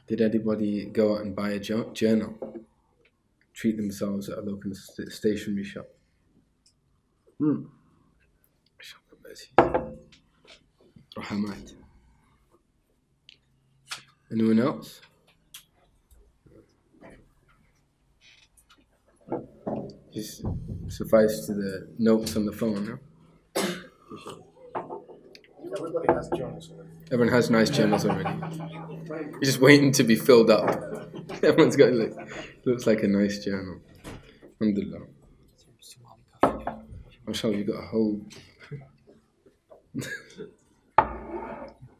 Did anybody go out and buy a journal? Treat themselves at a local stationery shop? Rahamat. Anyone else? Just suffice to the notes on the phone, huh? Everybody has journals already. Everyone has nice journals already. You're just waiting to be filled up. Everyone's got looks like a nice journal. Alhamdulillah. MashaAllah, you got a whole.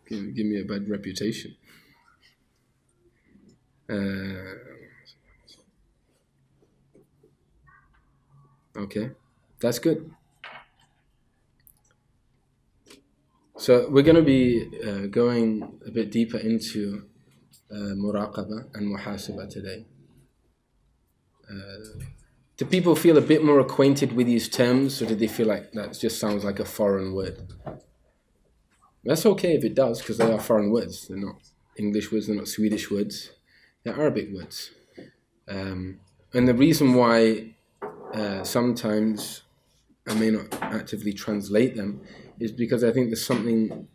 give me a bad reputation. Okay, that's good. So we're going to be going a bit deeper into Muraqaba and Muhasabah today. Do people feel a bit more acquainted with these terms, or do they feel like that just sounds like a foreign word? That's okay if it does, because they are foreign words. They're not English words, they're not Swedish words, they're Arabic words. And the reason why sometimes I may not actively translate them is because I think there's something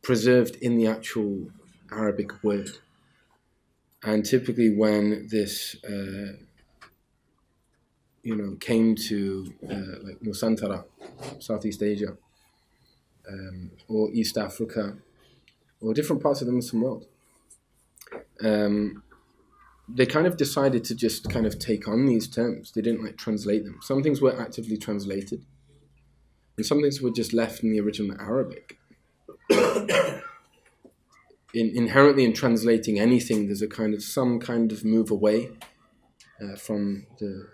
preserved in the actual Arabic word. And typically when this came to like Nusantara, Southeast Asia, or East Africa, or different parts of the Muslim world, they kind of decided to just kind of take on these terms. They didn't translate them. Some things were actively translated, and some things were just left in the original Arabic. Inherently in translating anything, there's some kind of move away from the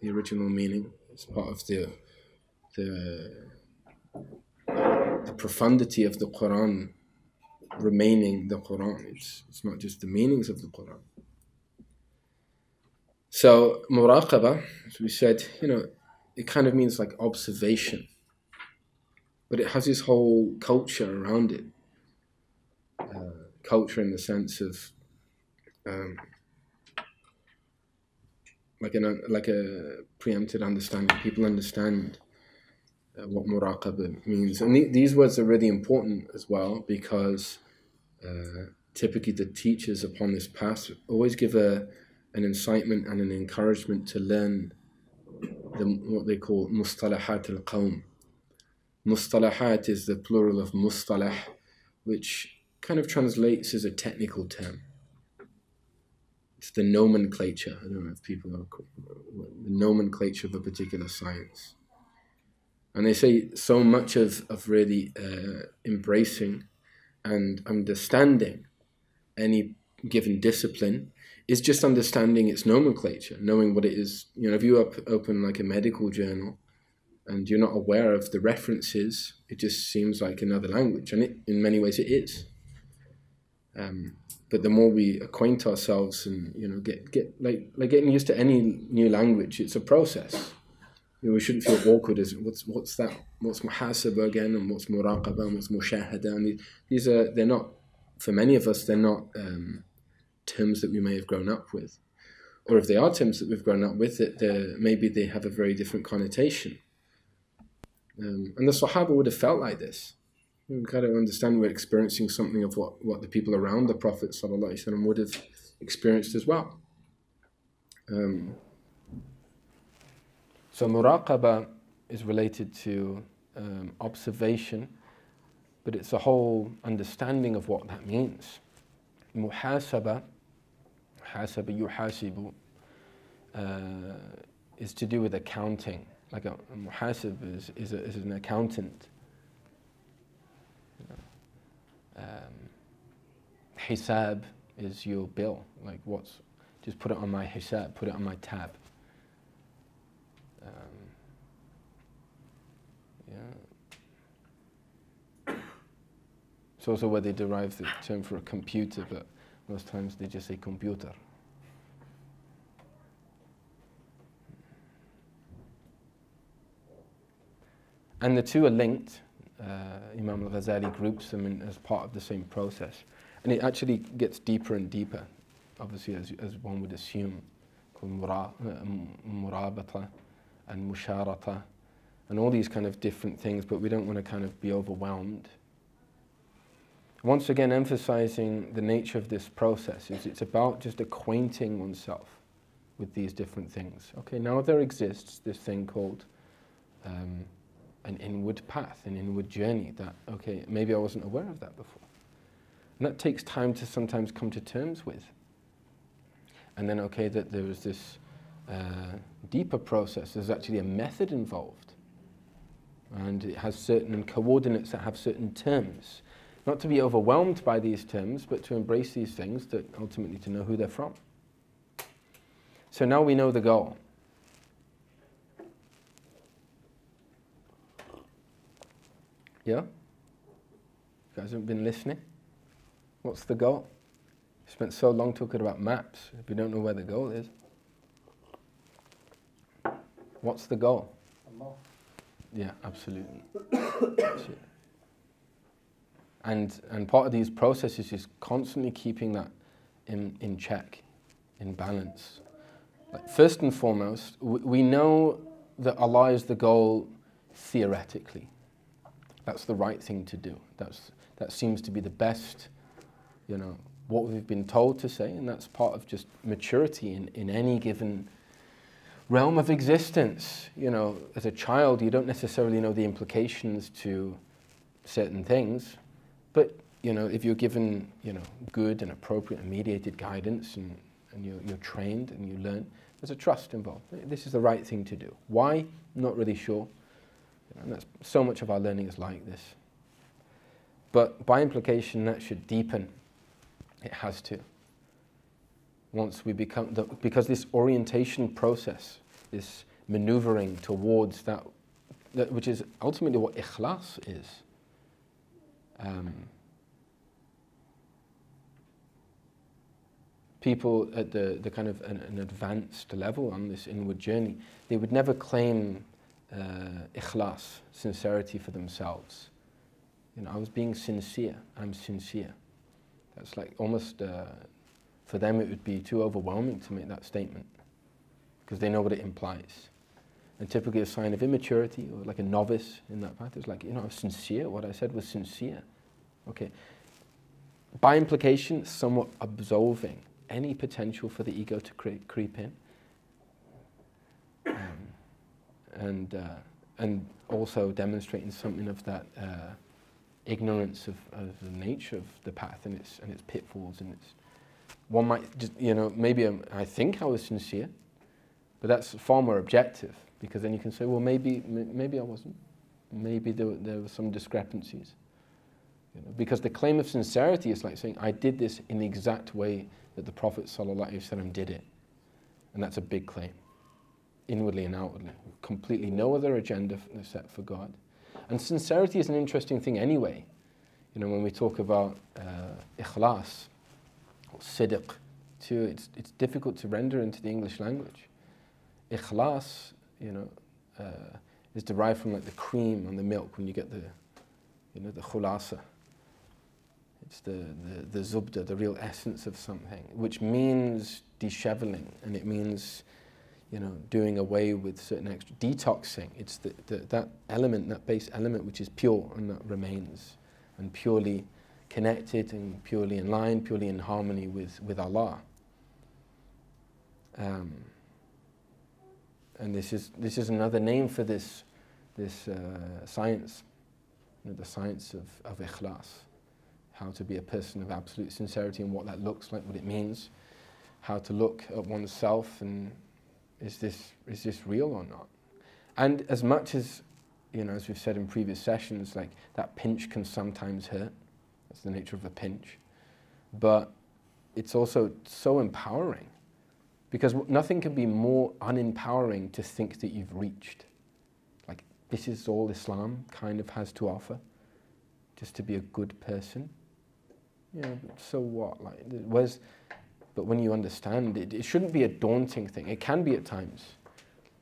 original meaning. It's part of the profundity of the Quran remaining the Quran. It's not just the meanings of the Quran. So Muraqaba, as we said, it kind of means like observation, but it has this whole culture around it. Culture in the sense of like a preempted understanding. People understand what Muraqaba means, and these words are really important as well, because typically the teachers upon this path always give an incitement and an encouragement to learn what they call mustalahat al-qawm. Mustalahat is the plural of mustalah, which kind of translates as a technical term. It's the nomenclature. I don't know if people know the nomenclature of a particular science. And they say so much of really embracing and understanding any given discipline is just understanding its nomenclature, knowing what it is. If you open like a medical journal and you're not aware of the references, it just seems like another language, and in many ways it is. But the more we acquaint ourselves and get like getting used to any new language, it's a process. We shouldn't feel awkward as what's that? What's Muhasabah again, and what's Muraqaba, and what's Mushahada? And they're not, for many of us, they're not terms that we may have grown up with, or if they are terms that we've grown up with, maybe they have a very different connotation. And the Sahaba would have felt like this. We've got to understand we're experiencing something of what the people around the Prophet ﷺ would have experienced as well. So Muraqaba is related to observation, but it's a whole understanding of what that means. Muhasabah, yuhasibu, is to do with accounting. Like a muhasib is an accountant. Hisab is your bill. Like just put it on my hisab, put it on my tab. It's also where they derive the term for a computer, but most times they just say computer. And the two are linked. Imam al-Ghazali groups them as part of the same process. And it actually gets deeper and deeper, obviously, as one would assume, called Muraqaba and Musharata, and all these kind of different things, but we don't want to kind of be overwhelmed. Once again, emphasizing the nature of this process is it's about just acquainting oneself with these different things. Okay, now there exists this thing called an inward path, an inward journey that, okay, maybe I wasn't aware of that before. And that takes time to sometimes come to terms with. And then, okay, that there is this deeper process. There's actually a method involved. And it has certain coordinates that have certain terms. Not to be overwhelmed by these terms, but to embrace these things, that ultimately to know who they're from. So now we know the goal. Yeah? You guys haven't been listening? What's the goal? We spent so long talking about maps, if we don't know where the goal is. What's the goal? Allah. Yeah, absolutely. And part of these processes is constantly keeping that in check, in balance. Like, first and foremost, we know that Allah is the goal theoretically. That's the right thing to do. That seems to be the best, what we've been told to say, and that's part of just maturity in any given realm of existence. As a child, you don't necessarily know the implications to certain things, but if you're given good and appropriate and mediated guidance, and you're trained and you learn, there's a trust involved. This is the right thing to do. Why? Not really sure. And that's so much of our learning is like this. But by implication, that should deepen. It has to. Once we become, because this orientation process, this maneuvering towards that which is ultimately what ikhlas is. People at the kind of an advanced level on this inward journey, they would never claim ikhlas, sincerity for themselves. I was being sincere, I'm sincere. That's like almost, for them it would be too overwhelming to make that statement, because they know what it implies. And typically a sign of immaturity, or like a novice in that path, is like, I was sincere, what I said was sincere. Okay. By implication, somewhat absolving any potential for the ego to creep in. And also demonstrating something of that ignorance of the nature of the path and its pitfalls, and one might just, maybe I think I was sincere, but that's far more objective, because then you can say, well, maybe I wasn't, maybe there were some discrepancies, because the claim of sincerity is like saying, I did this in the exact way that the Prophet ﷺ did it, and that's a big claim, inwardly and outwardly, completely no other agenda set for God. And sincerity is an interesting thing anyway. When we talk about ikhlas, or sidq, too, it's difficult to render into the English language. Ikhlas, is derived from like the cream on the milk when you get the khulasa. It's the zubda, the real essence of something, which means disheveling, and it means doing away with certain extra, detoxing. It's that element, that base element, which is pure and that remains, and purely connected and purely in line, purely in harmony with Allah. And this is another name for this science, the science of ikhlas, how to be a person of absolute sincerity and what that looks like, what it means, how to look at oneself and is this real or not? And as much as, as we've said in previous sessions, like that pinch can sometimes hurt. That's the nature of a pinch. But it's also so empowering, because nothing can be more unempowering to think that you've reached. Like, this is all Islam kind of has to offer, just to be a good person. So what? Like, but when you understand it, it shouldn't be a daunting thing. It can be at times.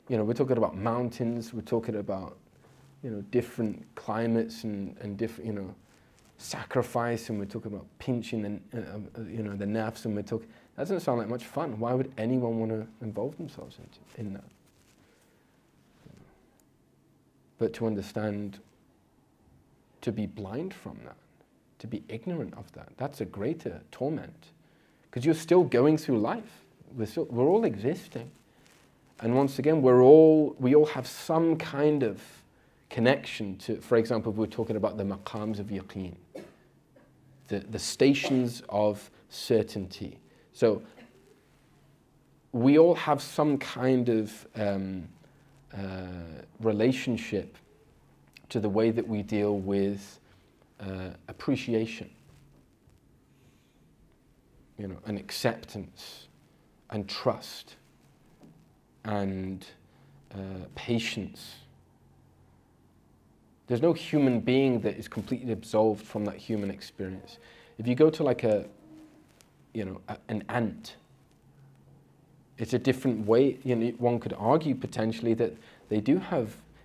We're talking about mountains, we're talking about, different climates and different, sacrifice, and we're talking about pinching the nafs, and we're talking. That doesn't sound like much fun. Why would anyone want to involve themselves in that? But to understand, to be blind from that, to be ignorant of that, that's a greater torment. Because you're still going through life. We're all existing. And once again, we all have some kind of connection to, for example, if we're talking about the maqams of yaqeen, the stations of certainty. So we all have some kind of relationship to the way that we deal with appreciation, and acceptance, and trust, and patience. There's no human being that is completely absolved from that human experience. If you go to like an ant, it's a different way. One could argue potentially that they do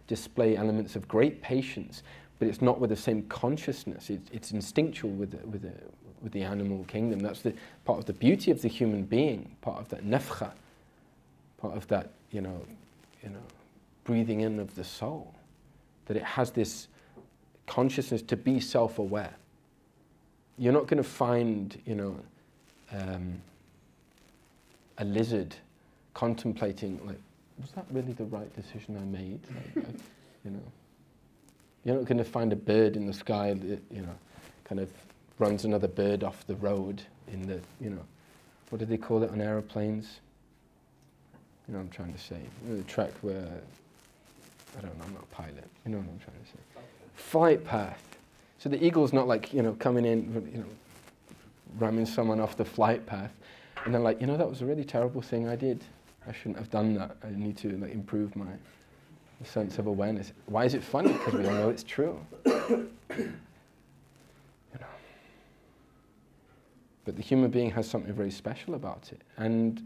display elements of great patience, but it's not with the same consciousness. It's instinctual with the animal kingdom. That's the part of the beauty of the human being, part of that nafkha, part of that breathing in of the soul, that it has this consciousness to be self-aware. You're not going to find a lizard contemplating, like, was that really the right decision I made? You're not going to find a bird in the sky that kind of runs another bird off the road in the what do they call it on aeroplanes? What I'm trying to say. The track where I don't know, I'm not a pilot. You know what I'm trying to say. Flight path. So the eagle's not like coming in, ramming someone off the flight path, and then like, that was a really terrible thing I did. I shouldn't have done that. I need to improve my sense of awareness. Why is it funny? Because we all know it's true. But the human being has something very special about it, and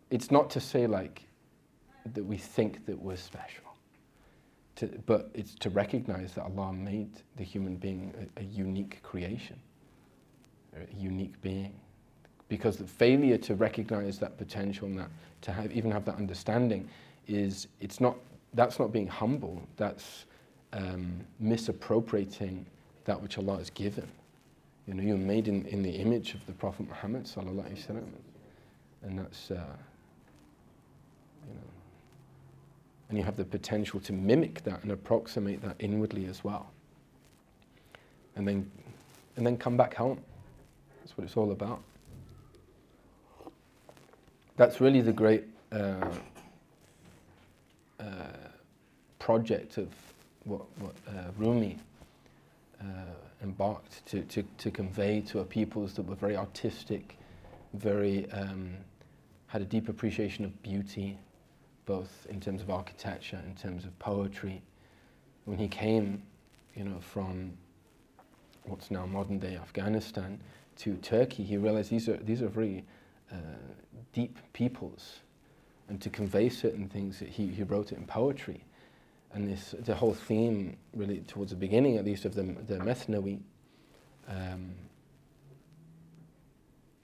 it's not to say like that we think that we're special. But it's to recognize that Allah made the human being a unique creation, a unique being. Because the failure to recognize that potential and that to even have that understanding that's not being humble. That's misappropriating that which Allah has given. You're made in the image of the Prophet Muhammad sallallahu alaihi wasallam, and that's and you have the potential to mimic that and approximate that inwardly as well. And then come back home. That's what it's all about. That's really the great project of what Rumi embarked to convey to a peoples that were very artistic, very had a deep appreciation of beauty, both in terms of architecture, in terms of poetry. When he came, from what's now modern-day Afghanistan to Turkey, he realized these are very deep peoples, and to convey certain things, he wrote it in poetry. And the whole theme, really towards the beginning, at least, of the Methnawi,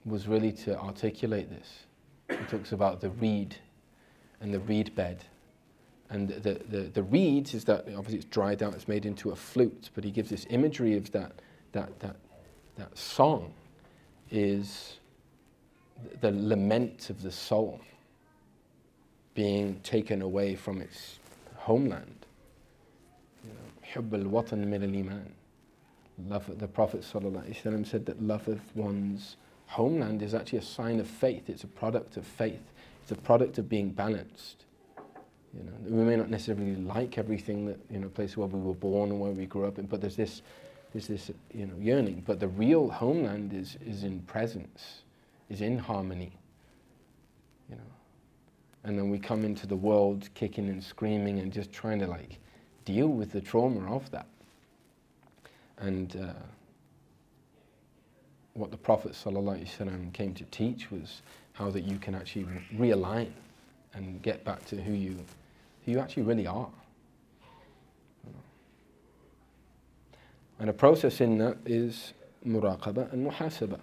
was really to articulate this. He talks about the reed and the reed bed. And the reed is that, obviously it's dried out, it's made into a flute, but he gives this imagery of that song is the lament of the soul being taken away from its homeland. Hubb al-watan min al-iman. The Prophet ﷺ said that love of one's homeland is actually a sign of faith. It's a product of faith. It's a product of being balanced. We may not necessarily like everything that place where we were born and where we grew up in, but there's this yearning. But the real homeland is in presence, is in harmony. And then we come into the world kicking and screaming and just trying to deal with the trauma of that. And what the Prophet ﷺ came to teach was how that you can actually realign and get back to who you actually really are. And a process in that is Muraqaba and Muhasabah.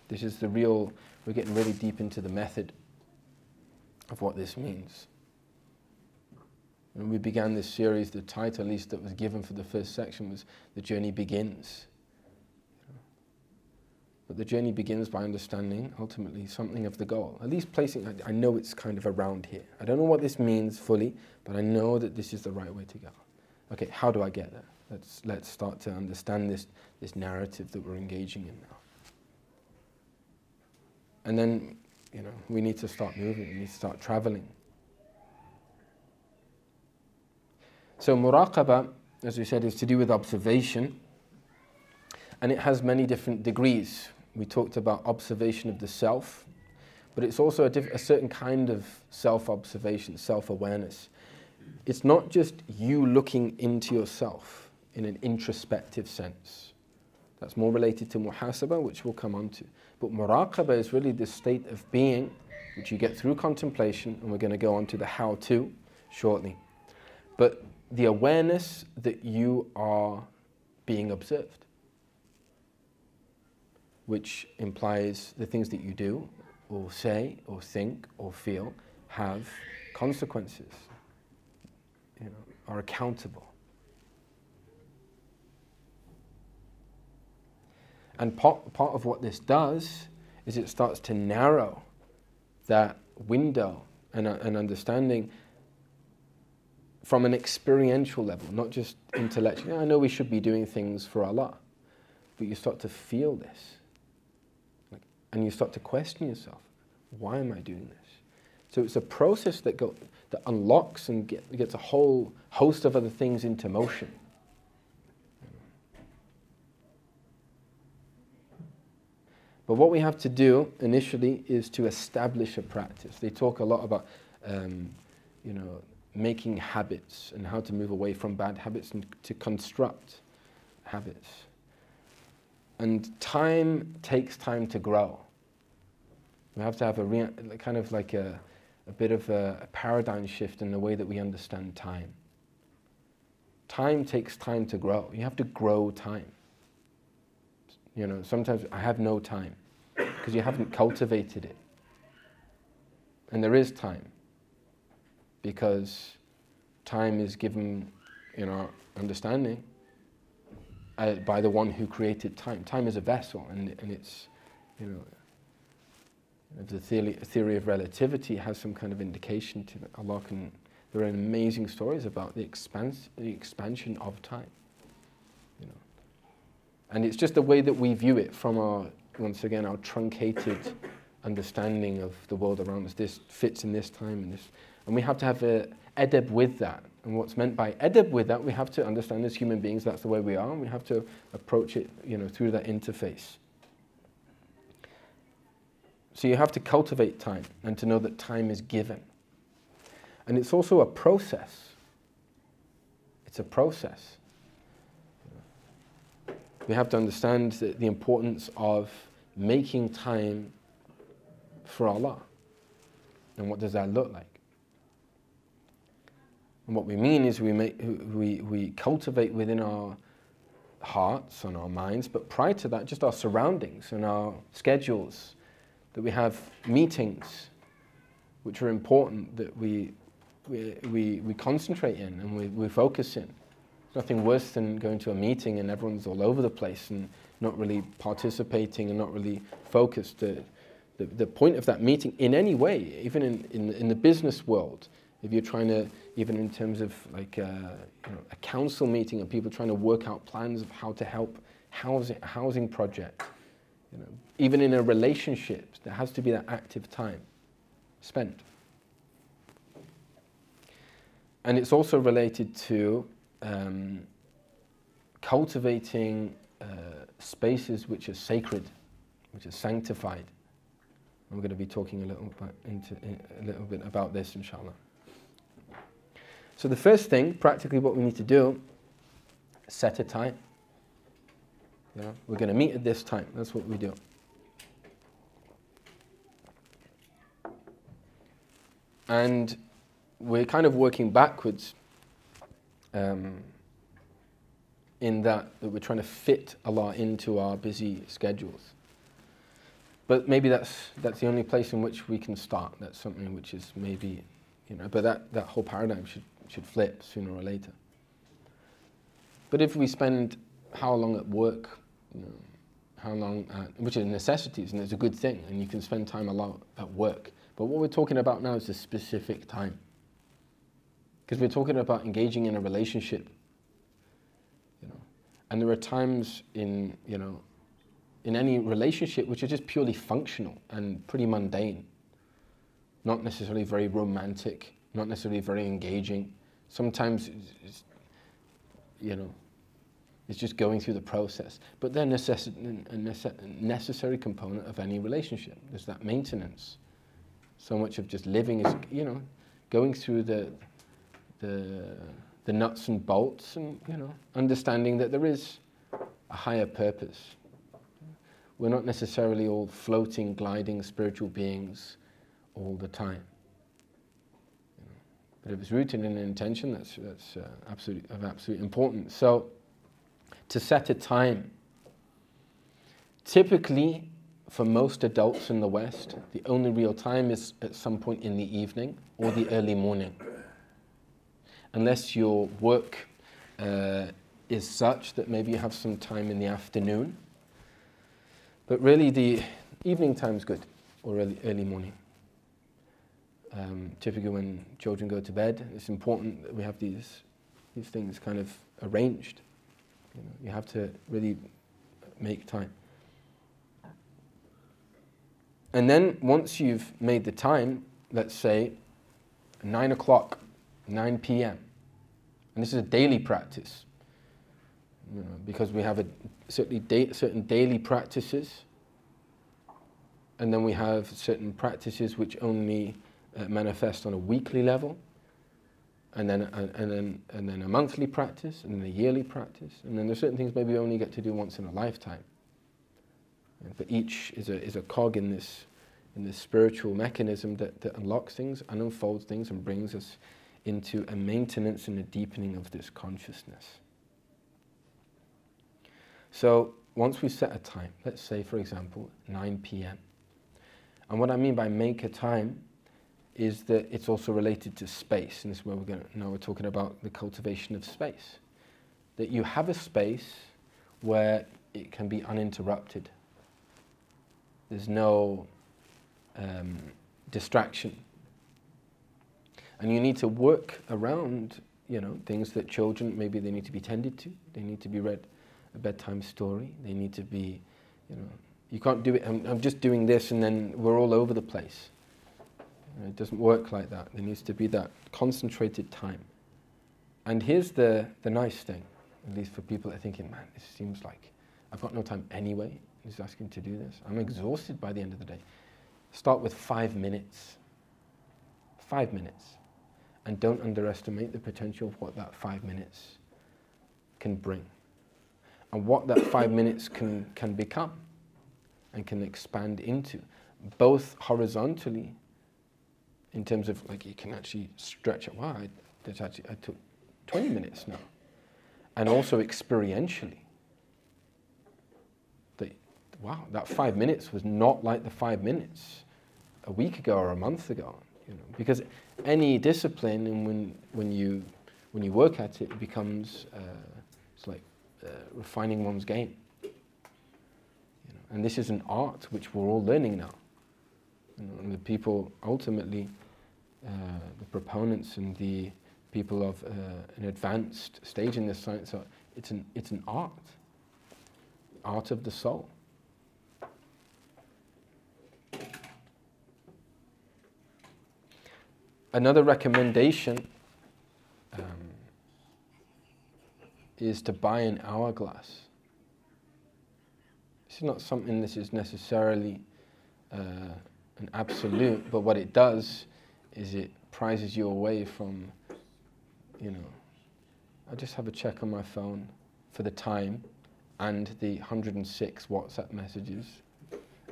This is the real, we're getting really deep into the method of what this means. When we began this series, the title, at least that was given for the first section, was The Journey Begins. But the journey begins by understanding, ultimately, something of the goal. At least placing, I know it's kind of around here. I don't know what this means fully, but I know that this is the right way to go. Okay, how do I get there? Let's start to understand this narrative that we're engaging in now. And then, we need to start moving, we need to start traveling. So Muraqaba, as we said, is to do with observation, and it has many different degrees. We talked about observation of the self, but it's also a certain kind of self-observation, self-awareness. It's not just you looking into yourself in an introspective sense. That's more related to Muhasabah, which we'll come on to. But Muraqaba is really the state of being, which you get through contemplation, and we're going to go on to the how-to shortly. But the awareness that you are being observed, which implies the things that you do, or say, or think, or feel, have consequences, are accountable. And part of what this does is it starts to narrow that window and understanding from an experiential level, not just intellectually. I know we should be doing things for Allah, but you start to feel this. And you start to question yourself, why am I doing this? So it's a process that unlocks and gets a whole host of other things into motion. But what we have to do initially is to establish a practice. They talk a lot about, making habits and how to move away from bad habits and to construct habits. And time takes time to grow. We have to have a bit of a paradigm shift in the way that we understand time. Time takes time to grow. You have to grow time. Sometimes I have no time because you haven't cultivated it. And there is time because time is given in our understanding by the one who created time. Time is a vessel, and it's, the theory of relativity has some kind of indication to that. There are amazing stories about the expansion of time. And it's just the way that we view it from our truncated understanding of the world around us. This fits in this time, and we have to have a adab with that. And what's meant by adab with that, we have to understand as human beings that's the way we are, and we have to approach it, through that interface. So you have to cultivate time and to know that time is given. And it's also a process. It's a process. We have to understand the importance of making time for Allah. And what does that look like? And what we mean is we cultivate within our hearts and our minds, but prior to that, just our surroundings and our schedules, that we have meetings which are important, that we concentrate in and we focus in. There's nothing worse than going to a meeting and everyone's all over the place and not really participating and not really focused. The point of that meeting in any way, even in the business world, if you're trying to, even in terms of like a council meeting and people trying to work out plans of how to help a housing project, even in a relationship, there has to be that active time spent. And it's also related to cultivating spaces which are sacred, which are sanctified. I'm going to be talking a little bit about this, inshallah. So the first thing, practically what we need to do, set a time. We're going to meet at this time. That's what we do. And we're kind of working backwards in that we're trying to fit a lot into our busy schedules. But maybe that's the only place in which we can start. That's something which is maybe, but that whole paradigm should flip sooner or later. But if we spend how long at work, how long which are necessities, and it's a good thing, and you can spend time a lot at work. But what we're talking about now is a specific time. Because we're talking about engaging in a relationship. And there are times in any relationship which are just purely functional and pretty mundane. Not necessarily very romantic, not necessarily very engaging. Sometimes it's just going through the process. But they're a necessary component of any relationship. There's that maintenance. So much of just living is, going through the nuts and bolts, and understanding that there is a higher purpose. We're not necessarily all floating, gliding spiritual beings all the time. But if it's rooted in an intention, that's of absolute importance. So, to set a time. Typically, for most adults in the West, the only real time is at some point in the evening or the early morning. Unless your work is such that maybe you have some time in the afternoon. But really the evening time's good, or early morning. Typically when children go to bed, it's important that we have these things kind of arranged. You have to really make time. And then once you've made the time, let's say 9 o'clock, 9 p.m. And this is a daily practice, because we have certain daily practices, and then we have certain practices which only manifest on a weekly level, and then a monthly practice, and then a yearly practice, and then there's certain things maybe we only get to do once in a lifetime. But each is a cog in this spiritual mechanism that unlocks things and unfolds things and brings us into a maintenance and a deepening of this consciousness. So once we set a time, let's say for example 9 p.m. And what I mean by make a time is that it's also related to space, and this is where we're talking about the cultivation of space. That you have a space where it can be uninterrupted. There's no distraction. And you need to work around, things that children, maybe they need to be tended to. They need to be read a bedtime story. They need to be, you can't do it, I'm just doing this and then we're all over the place. It doesn't work like that. There needs to be that concentrated time. And here's the nice thing, at least for people that are thinking, man, this seems like I've got no time anyway. He's asking to do this. I'm exhausted by the end of the day. Start with 5 minutes. 5 minutes. And don't underestimate the potential of what that 5 minutes can bring. And what that 5 minutes can become and can expand into. Both horizontally, in terms of like you can actually stretch it. Wow, I took 20 minutes now. And also experientially. Wow, that 5 minutes was not like the 5 minutes a week ago or a month ago, because any discipline, and when you work at it, it becomes it's like refining one's game. And this is an art which we're all learning now. And the people ultimately, the proponents and the people of an advanced stage in this science, it's an art of the soul. Another recommendation is to buy an hourglass. This is not something that is necessarily an absolute, but what it does is it prizes you away from, I just have a check on my phone for the time and the 106 WhatsApp messages.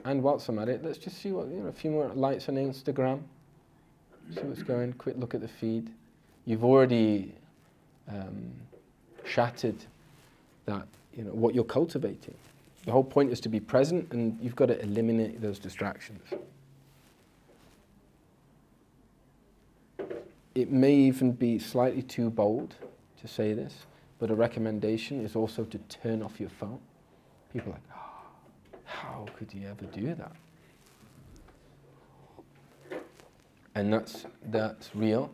And whilst I'm at it, let's just see what, a few more likes on Instagram. See what's going, quick look at the feed. You've already shattered that, you know, what you're cultivating. The whole point is to be present, and you've got to eliminate those distractions. It may even be slightly too bold to say this, but a recommendation is also to turn off your phone. People are like, oh, how could you ever do that? And that's real.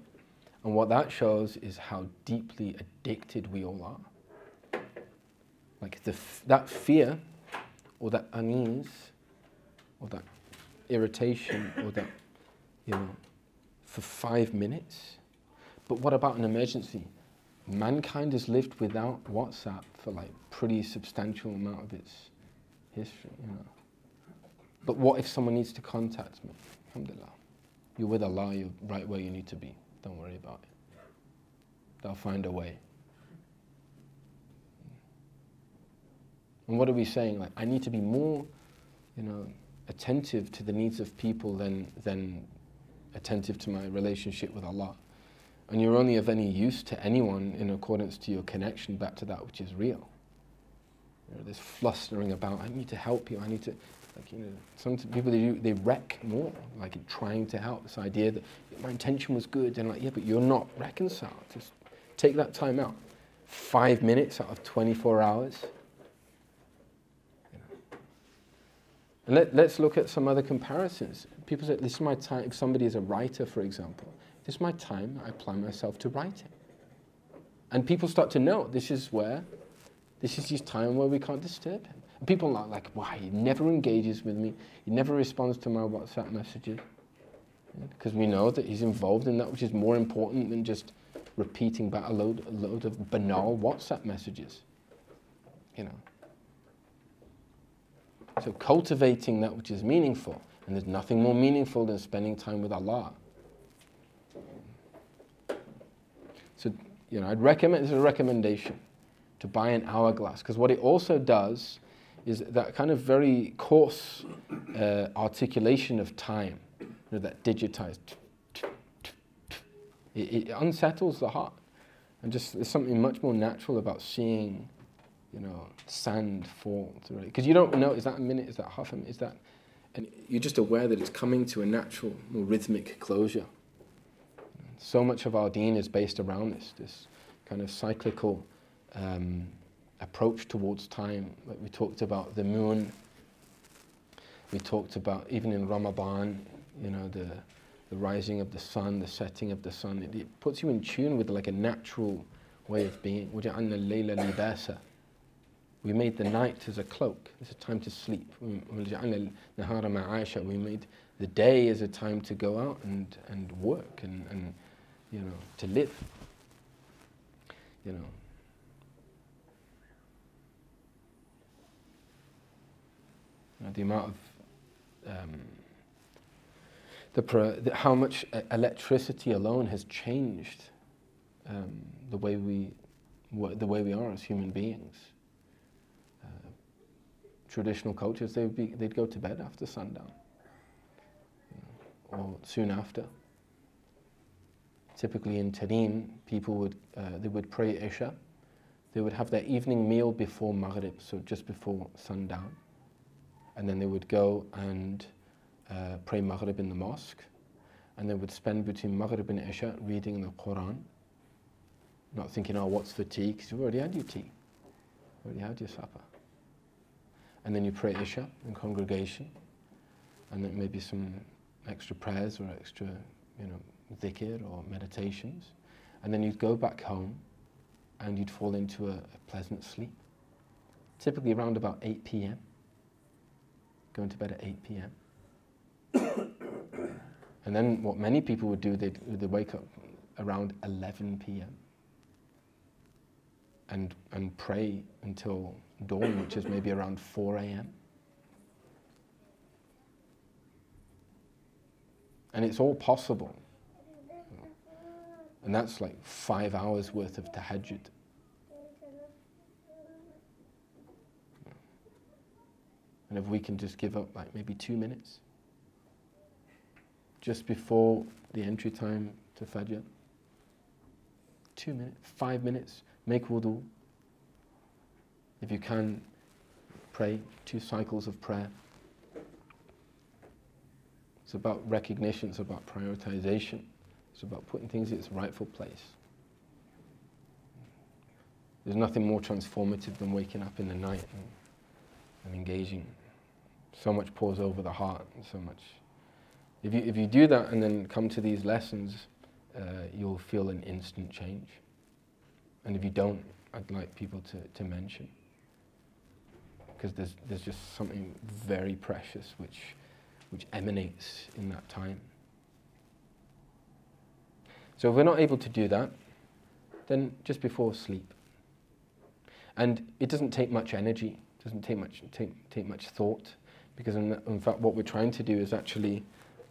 And what that shows is how deeply addicted we all are. Like that fear, or that unease, or that irritation, or that, you know, for 5 minutes. But what about an emergency? Mankind has lived without WhatsApp for like pretty substantial amount of its history, you know. But what if someone needs to contact me? Alhamdulillah. You're with Allah, you're right where you need to be. Don't worry about it. They'll find a way. And what are we saying? Like, I need to be more, you know, attentive to the needs of people than attentive to my relationship with Allah. And you're only of any use to anyone in accordance to your connection back to that which is real. You know, this flustering about, I need to help you, I need to, like, you know, some people, they wreck more, like in trying to help. This idea that my intention was good, and like, yeah, but you're not reconciled. Just take that time out. 5 minutes out of 24 hours. You know. And let's look at some other comparisons. People say, this is my time. If somebody is a writer, for example, this is my time, I apply myself to writing. And people start to know, this is his time where we can't disturb him. And people are like, why? He never engages with me. He never responds to my WhatsApp messages. Because we know that he's involved in that which is more important than just repeating back a load of banal WhatsApp messages. You know. So cultivating that which is meaningful. And there's nothing more meaningful than spending time with Allah. So, you know, I'd recommend, this is a recommendation, to buy an hourglass, because what it also does is that kind of very coarse articulation of time, you know, that digitized, it unsettles the heart. And just, there's something much more natural about seeing, you know, sand fall through it. Because you don't know, is that a minute, is that half a minute, is that, and you're just aware that it's coming to a natural, more rhythmic closure. So much of our deen is based around this kind of cyclical approach towards time. Like we talked about the moon, we talked about, even in Ramadan, you know, the rising of the sun, the setting of the sun. It puts you in tune with like a natural way of being. وَجَعَلْنَا اللَّيْلَ لِبَاسًا. We made the night as a cloak, it's a time to sleep. وَجَعَلْنَا النَّهَارَ مَعَاشًا. We made the day as a time to go out and work and you know, to live. You know. The amount of how much electricity alone has changed the way we are as human beings. Traditional cultures, they'd go to bed after sundown, you know, or soon after. Typically in Tarim, people would pray Isha. They would have their evening meal before Maghrib, so just before sundown. And then they would go and pray Maghrib in the mosque. And they would spend between Maghrib and Isha reading the Quran. Not thinking, oh, what's for tea? Because you've already had your tea. You already had your supper. And then you pray Isha in congregation. And then maybe some extra prayers or extra, you know, dhikr or meditations. And then you'd go back home and you'd fall into a pleasant sleep. Typically around about 8 p.m. Going to bed at 8 p.m. And then what many people would do, they'd wake up around 11 p.m. and pray until dawn, which is maybe around 4 a.m. And it's all possible. And that's like 5 hours worth of tahajjud. And if we can just give up like maybe 2 minutes, just before the entry time to Fajr, 2 minutes, 5 minutes, make wudu, If you can, pray 2 cycles of prayer. It's about recognition, it's about prioritization, it's about putting things in its rightful place. There's nothing more transformative than waking up in the night and engaging. So much pours over the heart, and so much. If you do that and then come to these lessons, you'll feel an instant change. And if you don't, I'd like people to mention. Because there's just something very precious which emanates in that time. So if we're not able to do that, then just before sleep. And it doesn't take much energy, it doesn't take much thought, because in fact what we're trying to do is actually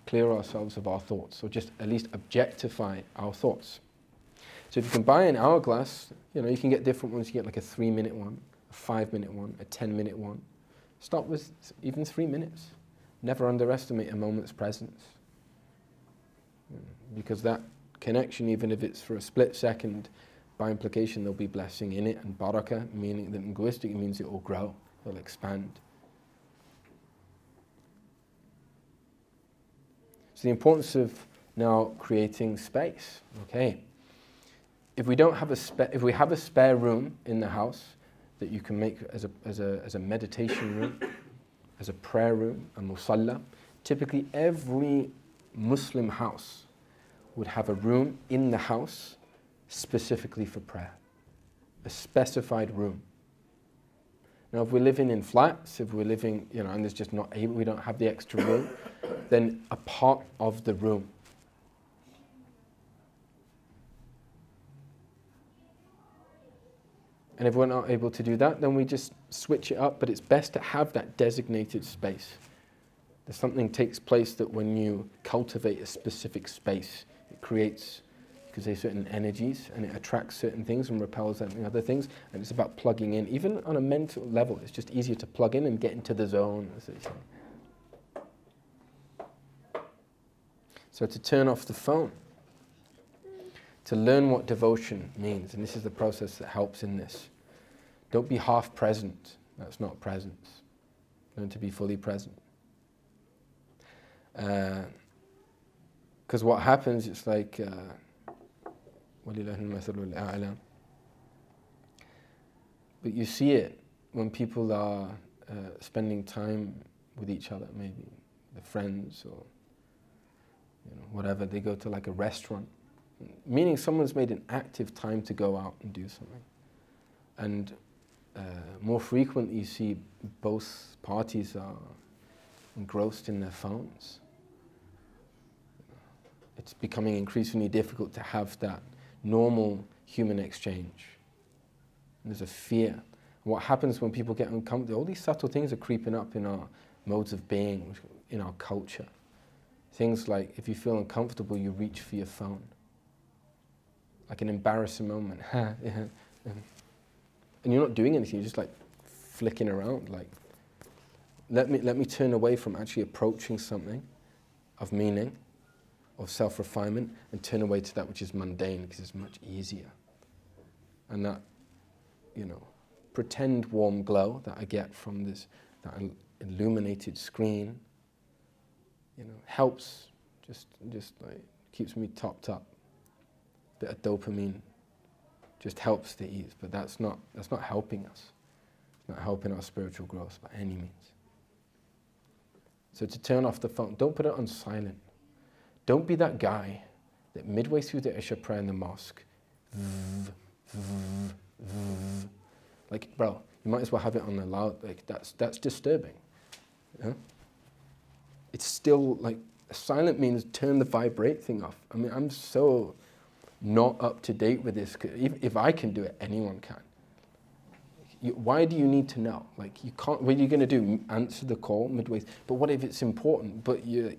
clear ourselves of our thoughts, or just at least objectify our thoughts. So if you can buy an hourglass, you can get different ones. You get like a 3-minute one, a 5-minute one, a 10-minute one. Start with even 3 minutes. Never underestimate a moment's presence. Because that connection, even if it's for a split second, by implication there'll be blessing in it, and barakah, meaning that linguistically means it will grow, it will expand. So the importance of now creating space. Okay, if we don't have if we have a spare room in the house that you can make as a meditation room, as a prayer room, a musalla, typically every Muslim house would have a room in the house specifically for prayer, a specified room. Now, if we're living in flats, if we're living, and there's just we don't have the extra room, then a part of the room. And if we're not able to do that, then we just switch it up, but it's best to have that designated space. There's something takes place that when you cultivate a specific space, it creates, you could say, certain energies, and it attracts certain things and repels other things, and it's about plugging in. Even on a mental level, it's just easier to plug in and get into the zone, as they say. So to turn off the phone, to learn what devotion means, and this is the process that helps in this. Don't be half present, that's not presence. Learn to be fully present. Because what happens, it's like, but you see it when people are spending time with each other, maybe their friends or whatever. They go to like a restaurant, meaning someone's made an active time to go out and do something. And more frequently you see both parties are engrossed in their phones. It's becoming increasingly difficult to have that normal human exchange. And there's a fear. What happens when people get uncomfortable? All these subtle things are creeping up in our modes of being, in our culture. Things like, if you feel uncomfortable, you reach for your phone. Like an embarrassing moment. And you're not doing anything, you're just like flicking around. Like, let me turn away from actually approaching something of meaning, of self-refinement, and turn away to that which is mundane, because it's much easier. And that, pretend warm glow that I get from that illuminated screen, helps, just like keeps me topped up. Bit of dopamine just helps the ease, but that's not helping us. It's not helping our spiritual growth by any means. So to turn off the phone, don't put it on silent. Don't be that guy that midway through the Isha prayer in the mosque, like, bro, you might as well have it on the loud. Like, that's disturbing. Yeah? It's still like, silent means turn the vibrate thing off. I mean, I'm so not up to date with this. If I can do it, anyone can. Why do you need to know? Like, you can't. What are you going to do? Answer the call midway? But what if it's important? But you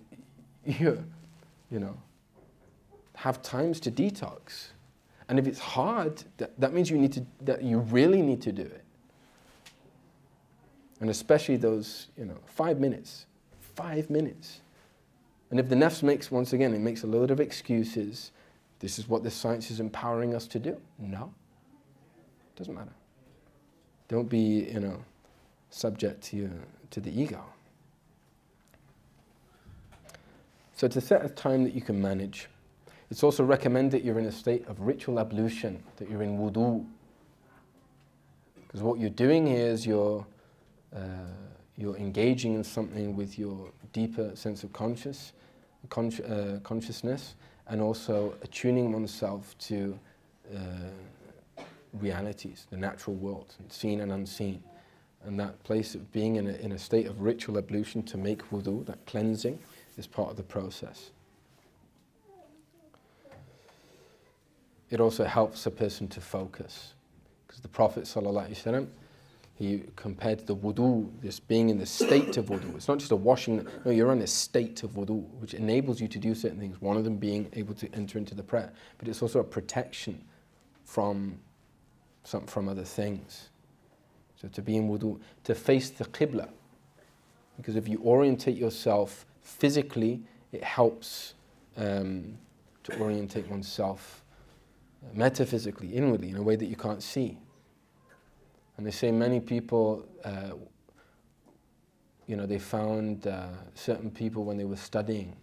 have times to detox. And if it's hard, that means that you really need to do it. And especially those, 5 minutes. 5 minutes. And if the nafs makes a load of excuses, this is what the science is empowering us to do. No, doesn't matter. Don't be, subject to the ego. So to set a time that you can manage. It's also recommended that you're in a state of ritual ablution, that you're in wudu. Because what you're doing here is you're engaging in something with your deeper sense of consciousness, and also attuning oneself to realities, the natural world, seen and unseen. And that place of being in a state of ritual ablution to make wudu, that cleansing, is part of the process. It also helps a person to focus. Because the Prophet ﷺ, he compared the wudu, this being in the state of wudu. It's not just a washing, no, you're in a state of wudu, which enables you to do certain things, one of them being able to enter into the prayer. But it's also a protection from other things. So to be in wudu, to face the qibla. Because if you orientate yourself physically, it helps to orientate oneself metaphysically, inwardly, in a way that you can't see. And they say many people, they found certain people when they were studying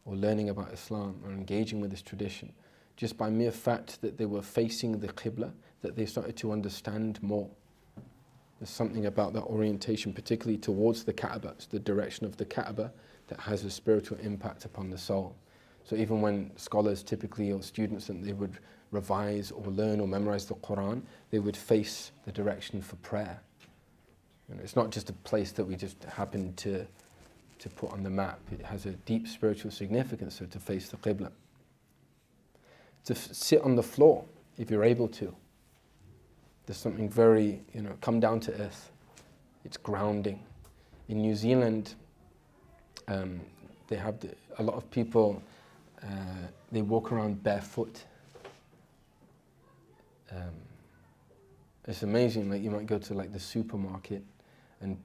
or learning about Islam or engaging with this tradition, just by mere fact that they were facing the qibla, that they started to understand more. There's something about that orientation, particularly towards the Kaaba, it's the direction of the Kaaba, that has a spiritual impact upon the soul. So even when scholars typically, or students, and they would revise or learn or memorize the Quran, they would face the direction for prayer. It's not just a place that we just happen to put on the map. It has a deep spiritual significance, so to face the Qibla. To sit on the floor, if you're able to. There's something very, come down to earth. It's grounding. In New Zealand, they have a lot of people, they walk around barefoot. It's amazing. Like, you might go to the supermarket, and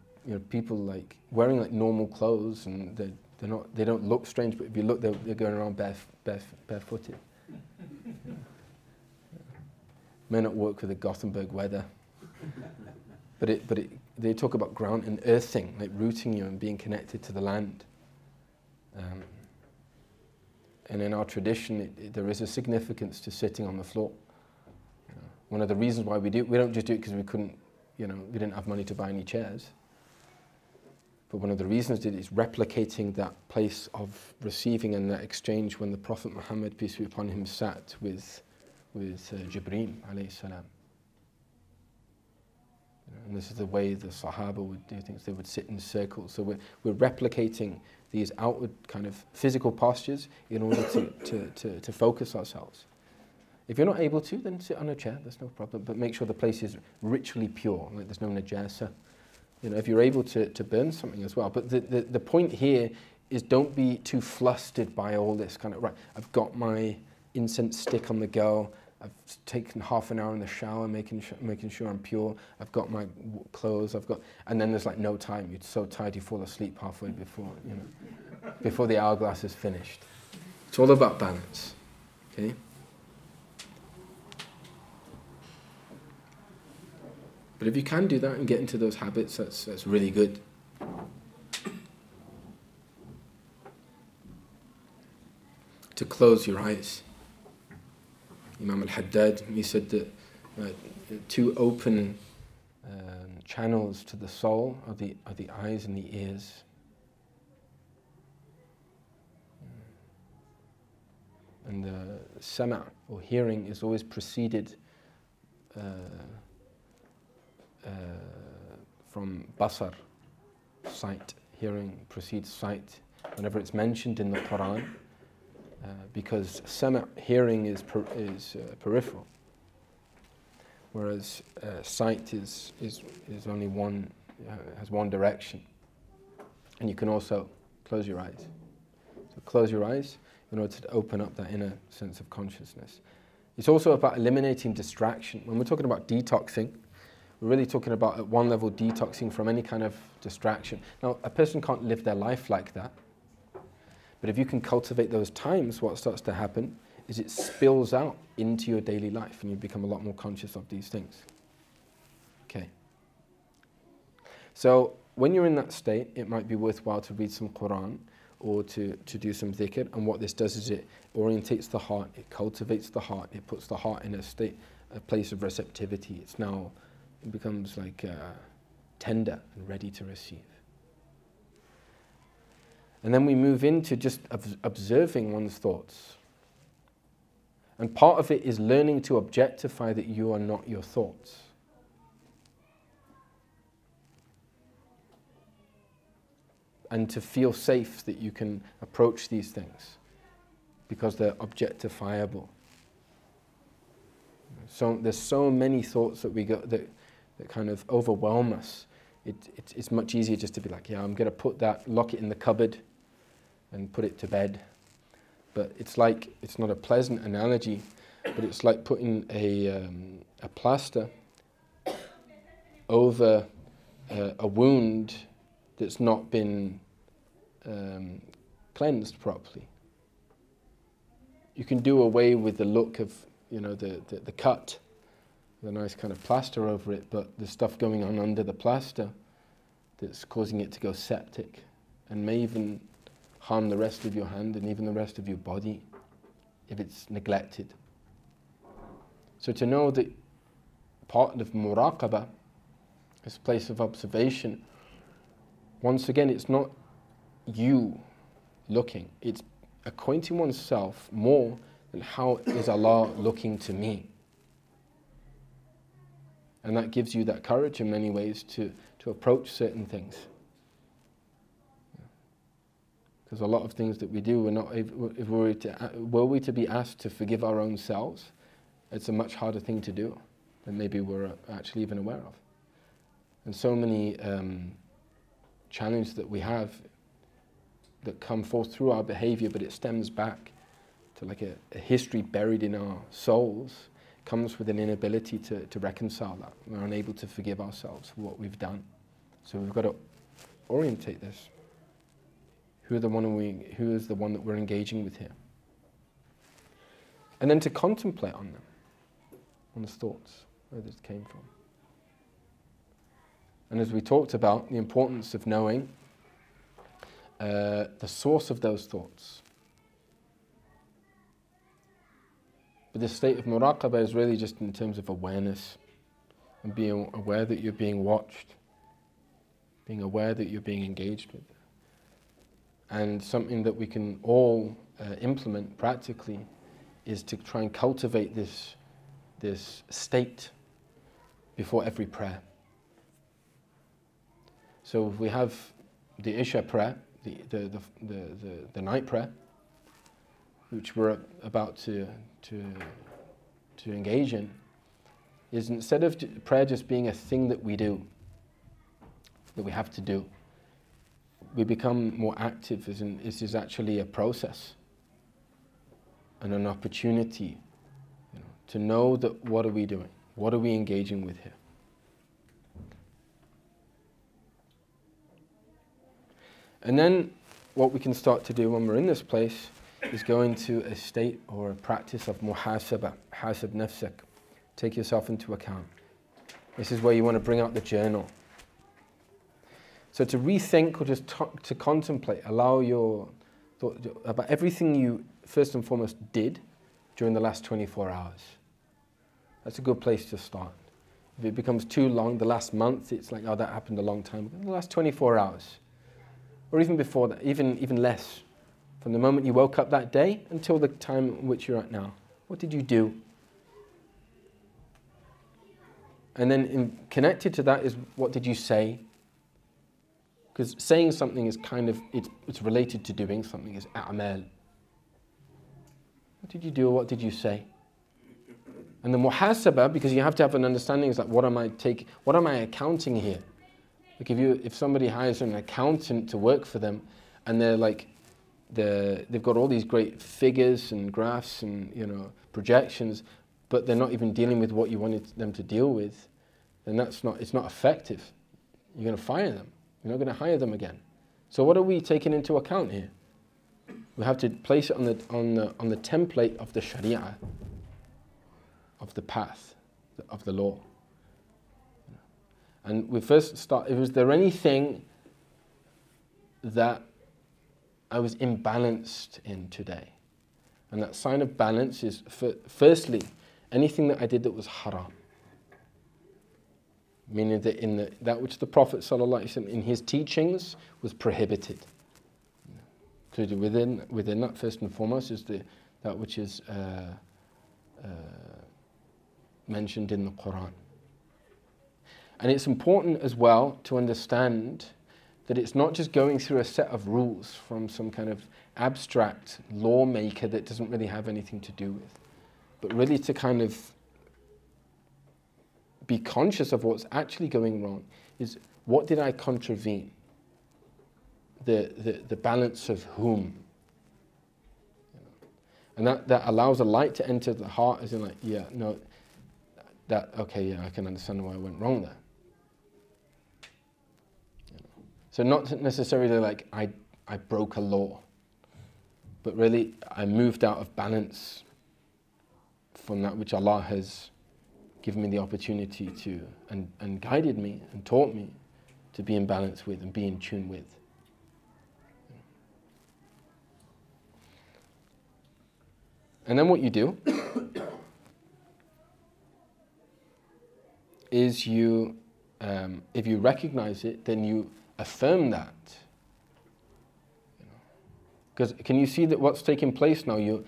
people wearing normal clothes, and they don't look strange. But if you look, they're going around barefooted. May not work with the Gothenburg weather, but they talk about ground and earthing, like rooting you and being connected to the land. And in our tradition, there is a significance to sitting on the floor. One of the reasons why we don't just do it because we couldn't, we didn't have money to buy any chairs. But one of the reasons is replicating that place of receiving and that exchange when the Prophet Muhammad, peace be upon him, sat with Jibreel alayhi salam. And this is the way the Sahaba would do things. They would sit in circles. So we're replicating these outward kind of physical postures in order to focus ourselves. If you're not able to, then sit on a chair, there's no problem. But make sure the place is ritually pure, like there's no najasa. If you're able to burn something as well. But the point here is, don't be too flustered by all this kind of, right, I've got my incense stick on the go, I've taken half an hour in the shower making sure I'm pure, I've got my clothes, and then there's no time. You're so tired you fall asleep halfway before the hourglass is finished. It's all about balance, okay? But if you can do that and get into those habits, that's really good. To close your eyes. Imam al-Haddad, he said that two open channels to the soul are the eyes and the ears. And the sama', or hearing, is always preceded from basar, sight. Hearing precedes sight whenever it's mentioned in the Quran, because sama', hearing, is peripheral, whereas sight is only one, has one direction. And you can also close your eyes. So close your eyes in order to open up that inner sense of consciousness. It's also about eliminating distraction. When we're talking about detoxing, we're really talking about, at one level, detoxing from any kind of distraction. Now, a person can't live their life like that, but if you can cultivate those times, what starts to happen is it spills out into your daily life, and you become a lot more conscious of these things. Okay. So when you're in that state, it might be worthwhile to read some Quran or to do some dhikr. And what this does is it orientates the heart, it cultivates the heart, it puts the heart in a place of receptivity. It becomes like tender and ready to receive. And then we move into just observing one's thoughts. And part of it is learning to objectify that you are not your thoughts. And to feel safe that you can approach these things because they're objectifiable. So there's so many thoughts that we got that kind of overwhelm us. It's much easier just to be like, yeah, I'm going to put that, lock it in the cupboard and put it to bed. But it's not a pleasant analogy, but it's like putting a plaster over a wound that's not been cleansed properly. You can do away with the look of, the cut, the nice kind of plaster over it, but there's stuff going on under the plaster that's causing it to go septic and may even harm the rest of your hand and even the rest of your body if it's neglected. So to know that part of Muraqaba, this place of observation, once again, it's not you looking, it's acquainting oneself more than how is Allah looking to me. And that gives you that courage in many ways to approach certain things. Because a lot of things that we do, were we to be asked to forgive our own selves, it's a much harder thing to do than maybe we're actually even aware of. And so many challenges that we have that come forth through our behavior, but it stems back to like a history buried in our souls, comes with an inability to reconcile that. We're unable to forgive ourselves for what we've done. So we've got to orientate this. Who is the one that we're engaging with here? And then to contemplate on them, on the thoughts, where this came from. And as we talked about, the importance of knowing the source of those thoughts. But this state of Muraqaba is really just in terms of awareness and being aware that you're being watched, being aware that you're being engaged with. And something that we can all implement practically is to try and cultivate this state before every prayer. So if we have the Isha prayer, the night prayer, which we're about to engage in, is instead of prayer just being a thing that we do, that we have to do, we become more active. This is actually a process and an opportunity, to know that what are we doing, what are we engaging with here. And then what we can start to do when we're in this place is go into a state or a practice of Muhasabah, hasab nafsak, take yourself into account. This is where you want to bring out the journal. So to rethink or just to contemplate, allow your thought about everything you first and foremost did during the last 24 hours. That's a good place to start. If it becomes too long, the last month, it's like, oh, that happened a long time ago. The last 24 hours. Or even before that, even less. From the moment you woke up that day until the time in which you're at now. What did you do? And then connected to that is, what did you say? Because saying something is kind of, it's related to doing something, it's a'mal. What did you do or what did you say? And the muhasabah, because you have to have an understanding, is like, what am I accounting here? Like if somebody hires an accountant to work for them, and they've got all these great figures and graphs and projections, but they're not even dealing with what you wanted them to deal with, then it's not effective. You're going to fire them. You're not going to hire them again. So what are we taking into account here? We have to place it on the template of the Sharia, of the path, of the law. And we first start, was there anything that I was imbalanced in today? And that sign of balance is, firstly, anything that I did that was haram. Meaning that that which the Prophet ﷺ in his teachings was prohibited. So within that, first and foremost, is that which is mentioned in the Quran. And it's important as well to understand that it's not just going through a set of rules from some kind of abstract lawmaker that doesn't really have anything to do with, but really to kind of be conscious of what's actually going wrong. Is what did I contravene? The balance of whom? And that allows a light to enter the heart, as in like, yeah, no, okay, yeah, I can understand why I went wrong there. So not necessarily like I broke a law, but really I moved out of balance from that which Allah has given me the opportunity to, and guided me and taught me to be in balance with and be in tune with. And then what you do is you, if you recognize it, then you affirm that. Because can you see that what's taking place now? You're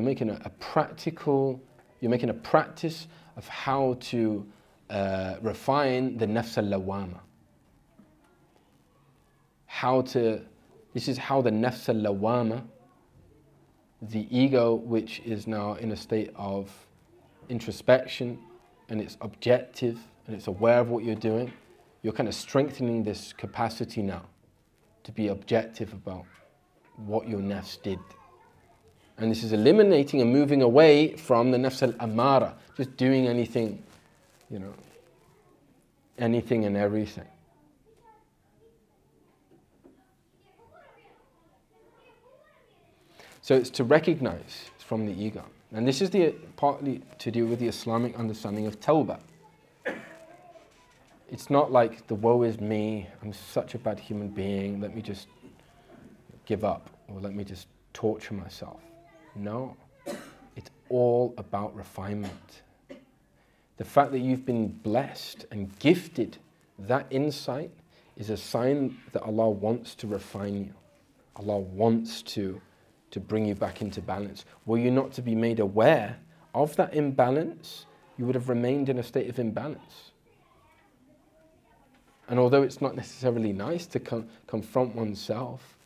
making a practical, you're making a practice of how to refine the nafs al-lawama. This is how the nafs al-lawama, the ego which is now in a state of introspection and it's objective and it's aware of what you're doing, you're kind of strengthening this capacity now to be objective about what your nafs did. And this is eliminating and moving away from the nafs al-amara, just doing anything, anything and everything. So it's to recognize from the ego. And this is partly to do with the Islamic understanding of tawbah. It's not like the woe is me, I'm such a bad human being, let me just give up or let me just torture myself. No, it's all about refinement. The fact that you've been blessed and gifted that insight is a sign that Allah wants to refine you. Allah wants to bring you back into balance. Were you not to be made aware of that imbalance, you would have remained in a state of imbalance. And although it's not necessarily nice to confront oneself,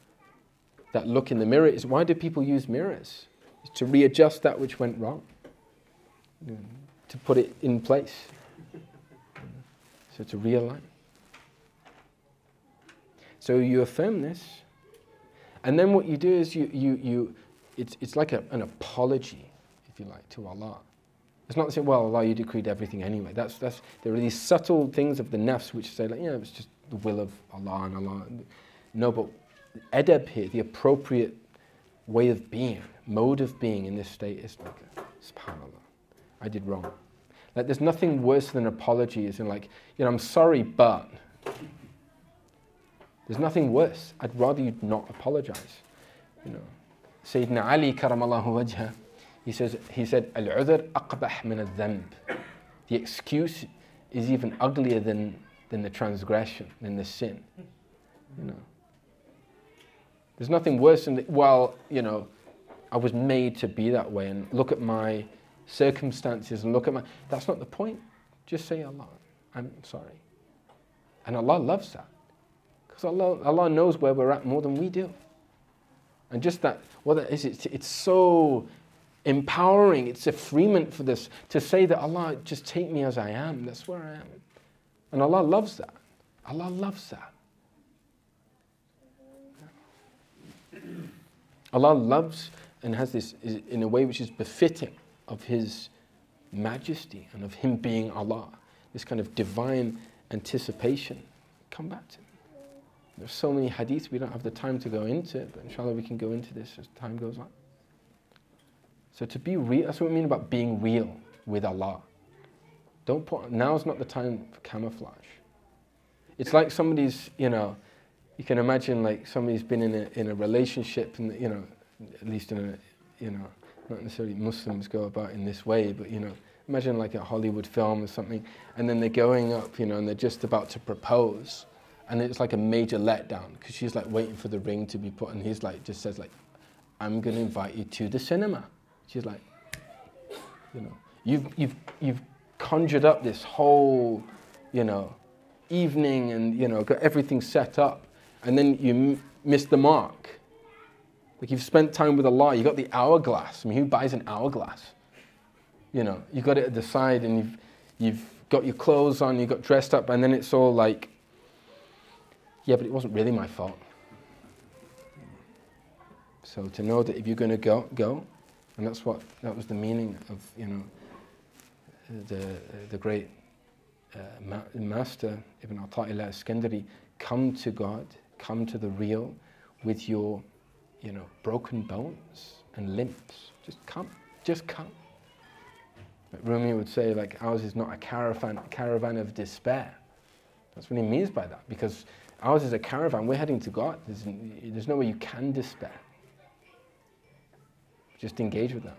that look in the mirror is, why do people use mirrors? It's to readjust that which went wrong, to put it in place, so to realign. So you affirm this, and then what you do is it's like an apology, if you like, to Allah. It's not saying, well, Allah, you decreed everything anyway. There are these subtle things of the nafs which say, like, it's just the will of Allah and Allah. No, but adab here, the appropriate way of being, mode of being in this state is like, subhanAllah, I did wrong. Like, there's nothing worse than apology, as in like, I'm sorry, but. There's nothing worse. I'd rather you not apologize. Sayyidina Ali karamallahu wajha, he said, al-udhr aqbah min al-dhanb. The excuse is even uglier than the transgression, than the sin. There's nothing worse than, I was made to be that way, and look at my circumstances, and that's not the point. Just say, Allah, I'm sorry. And Allah loves that. Because Allah knows where we're at more than we do. And just that, it's so empowering, it's a freement for this, to say that Allah, just take me as I am, that's where I am. And Allah loves that. Allah loves that. Allah loves and has this in a way which is befitting of His majesty and of Him being Allah. This kind of divine anticipation. Come back to me. There's so many hadiths, we don't have the time to go into it, but inshallah we can go into this as time goes on. So to be real, that's what we mean about being real with Allah. Now's not the time for camouflage. It's like somebody's, you know, you can imagine like somebody's been in a relationship, and you know, at least in a, you know, not necessarily Muslims go about in this way, but you know, imagine like a Hollywood film or something, and then they're going up, you know, and they're just about to propose, and it's like a major letdown because she's like waiting for the ring to be put, and he's like just says like, "I'm going to invite you to the cinema." She's like, you know, you've conjured up this whole, you know, evening, and you know, got everything set up, and then you miss the mark. Like you've spent time with Allah, you got the hourglass. I mean, who buys an hourglass? You know, you got it at the side, and you've got your clothes on, you got dressed up, and then it's all like, yeah, but it wasn't really my fault. So to know that if you're going to go, and that was the meaning of, you know, the great master Ibn Ata'illah Iskandari, come to God, come to the real with your, you know, broken bones and limps. Just come. Like Rumi would say, like, ours is not a caravan of despair. That's what he means by that, because ours is a caravan, we're heading to God. There's no way you can despair. Just engage with that.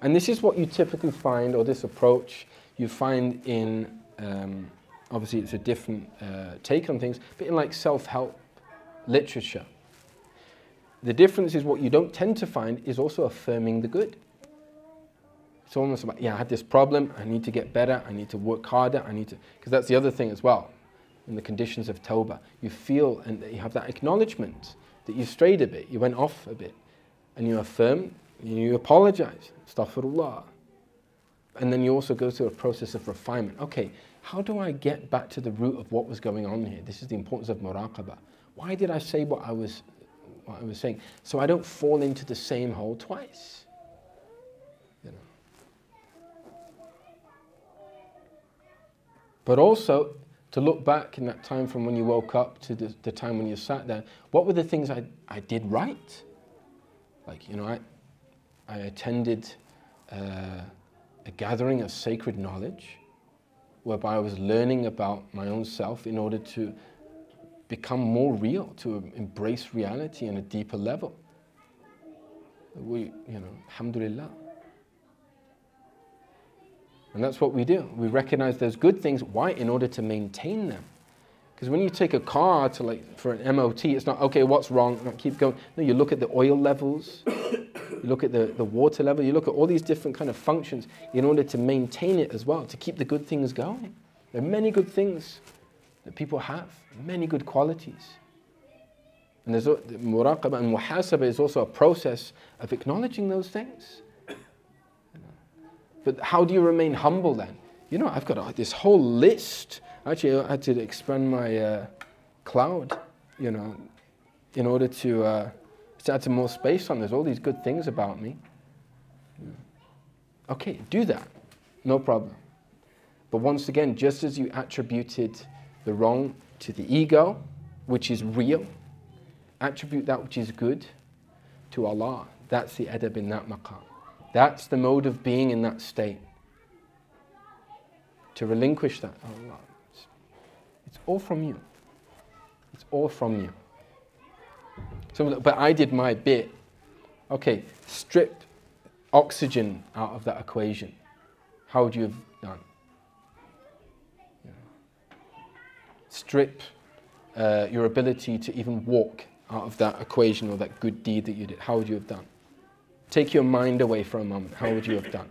And this is what you typically find, or this approach you find in, obviously it's a different take on things, but in like self-help literature. The difference is what you don't tend to find is also affirming the good. It's almost about, yeah, I had this problem, I need to get better, I need to work harder, because that's the other thing as well. In the conditions of tawbah, you feel and you have that acknowledgement that you strayed a bit, you went off a bit, and you affirm, you apologize, astaghfirullah. And then you also go through a process of refinement. Okay, how do I get back to the root of what was going on here? This is the importance of Muraqaba. Why did I say what I was saying? So I don't fall into the same hole twice. You know. But also, to look back in that time from when you woke up to the time when you sat there, what were the things I did right? Like, you know, I attended a gathering of sacred knowledge whereby I was learning about my own self in order to become more real, to embrace reality on a deeper level. You know, alhamdulillah. And that's what we do. We recognize those good things. Why? In order to maintain them. Because when you take a car to for an MOT, it's not, okay, what's wrong? No, keep going. No, you look at the oil levels, you look at the water level, you look at all these different kind of functions in order to maintain it as well, to keep the good things going. There are many good things that people have, many good qualities. And there's Muraqaba and Muhasabah is also a process of acknowledging those things. But how do you remain humble then? You know, I've got this whole list. Actually, I had to expand my cloud, you know, in order to add some more space on. There's all these good things about me. Okay, do that. No problem. But once again, just as you attributed the wrong to the ego, which is real, attribute that which is good to Allah. That's the adab in that maqam. That's the mode of being in that state. To relinquish that, Allah. It's all from you. It's all from you. So, but I did my bit. Okay, strip oxygen out of that equation. How would you have done? Yeah. Strip your ability to even walk out of that equation or that good deed that you did. How would you have done? Take your mind away for a moment. How would you have done?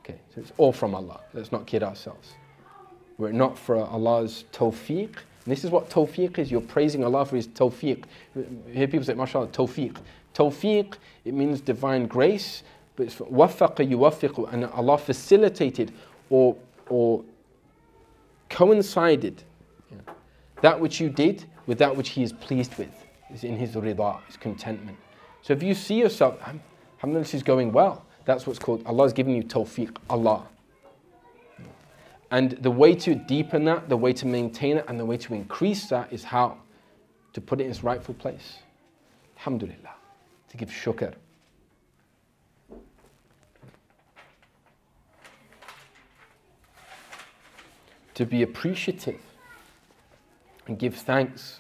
Okay, so it's all from Allah. Let's not kid ourselves. Were it not for Allah's tawfiq, and this is what tawfiq is, you're praising Allah for His tawfiq. You hear people say, mashallah, tawfiq. Tawfiq, it means divine grace, but it's waffaqa yuwaffiqu, and Allah facilitated or coincided that which you did with that which He is pleased with, is in His rida, His contentment. So if you see yourself, alhamdulillah, this is going well, that's what's called, Allah is giving you tawfiq, Allah. And the way to deepen that, the way to maintain it, and the way to increase that is how? To put it in its rightful place. Alhamdulillah. To give shukr. to be appreciative and give thanks.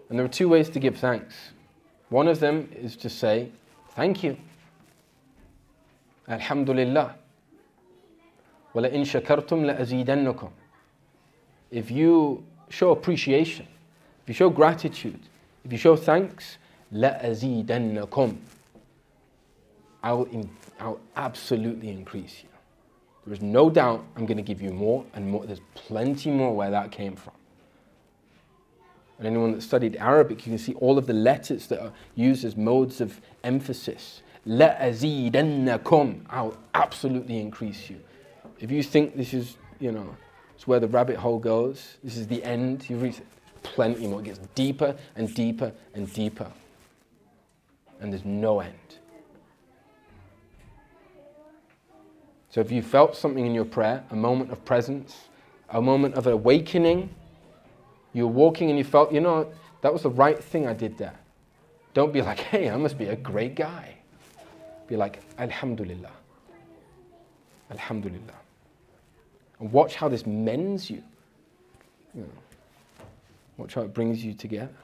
And there are two ways to give thanks. One of them is to say, thank you. Alhamdulillah. وَلَئِن شَكَرْتُمْ لَأَزِيدَنَّكُمْ. If you show appreciation, if you show gratitude, if you show thanks, لَأَزِيدَنَّكُمْ. I'll absolutely increase you. There is no doubt I'm going to give you more and more. There's plenty more where that came from. And anyone that studied Arabic, you can see all of the letters that are used as modes of emphasis. لَأَزِيدَنَّكُمْ. I'll absolutely increase you. If you think this is, it's where the rabbit hole goes, this is the end, you've reached plenty more. It gets deeper and deeper and deeper. And there's no end. So if you felt something in your prayer, a moment of presence, a moment of awakening, you're walking and you felt, that was the right thing I did there. Don't be like, hey, I must be a great guy. Be like, Alhamdulillah. Alhamdulillah. And watch how this mends you. Watch how it brings you together.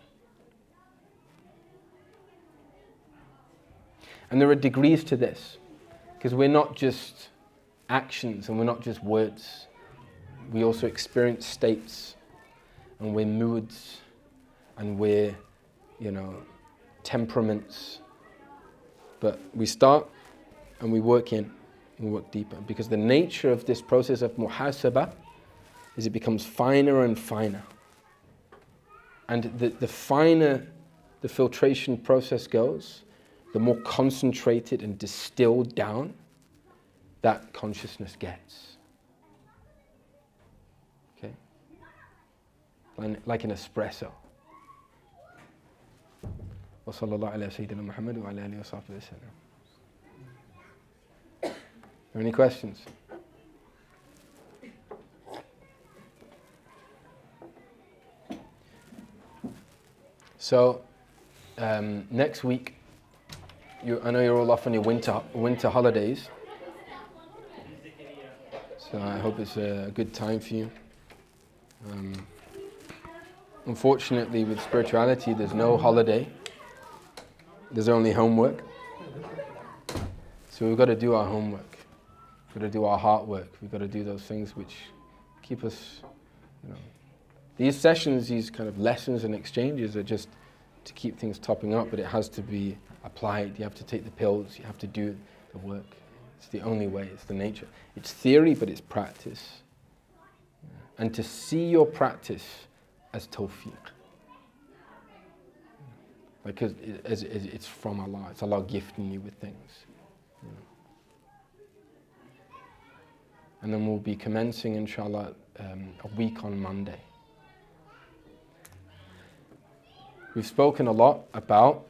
And there are degrees to this, because we're not just actions and we're not just words. We also experience states, and we're moods, and we're, temperaments. But we start and we work in, and we work deeper, because the nature of this process of muhasabah is it becomes finer and finer. And the finer the filtration process goes, the more concentrated and distilled down that consciousness gets. Okay? Like an espresso. وصلى الله على سيدنا محمد وعلى آله وصحبه وسلم. Any questions? So, next week, I know you're all off on your winter holidays. So I hope it's a good time for you. Unfortunately, with spirituality, there's no holiday. There's only homework. So we've got to do our homework. We've got to do our heart work. We've got to do those things which keep us, These sessions, these kind of lessons and exchanges are just to keep things topping up, but it has to be applied. You have to take the pills. You have to do the work. It's the only way. It's the nature. It's theory, but it's practice. And to see your practice as tawfiq. Because it's from Allah. It's Allah gifting you with things. And then we'll be commencing, inshallah, a week on Monday. We've spoken a lot about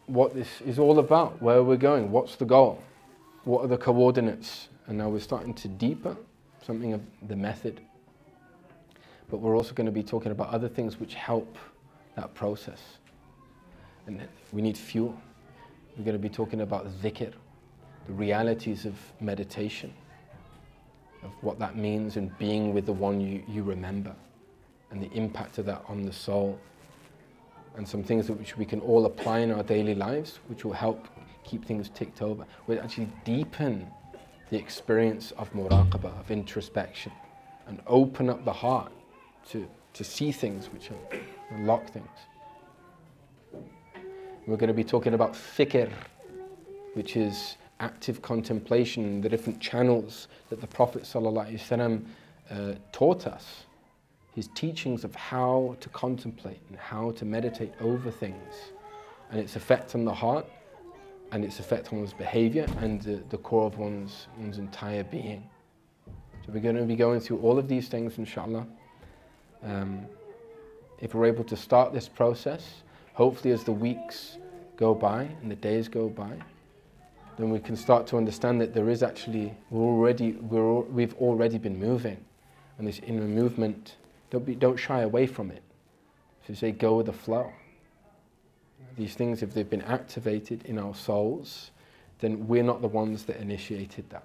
what this is all about, where we're going, what's the goal, what are the coordinates, and now we're starting to deepen something of the method. But we're also going to be talking about other things which help that process. And we need fuel. We're going to be talking about dhikr, the realities of meditation, of what that means and being with the one you remember, and the impact of that on the soul. And some things which we can all apply in our daily lives, which will help keep things ticked over. Will actually deepen the experience of muraqaba, of introspection, and open up the heart to see things which unlock things. We're going to be talking about fikr, which is active contemplation, the different channels that the Prophet ﷺ taught us. His teachings of how to contemplate and how to meditate over things, and its effect on the heart, and its effect on one's behavior, and the core of one's entire being. So we're going to be going through all of these things, inshallah. If we're able to start this process, hopefully as the weeks go by and the days go by, then we can start to understand that there is actually, we've already been moving, and this inner movement. Don't shy away from it. So say, go with the flow. These things, if they've been activated in our souls, then we're not the ones that initiated that.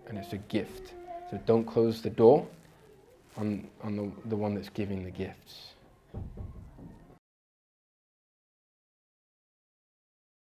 And it's a gift. So don't close the door on the one that's giving the gifts.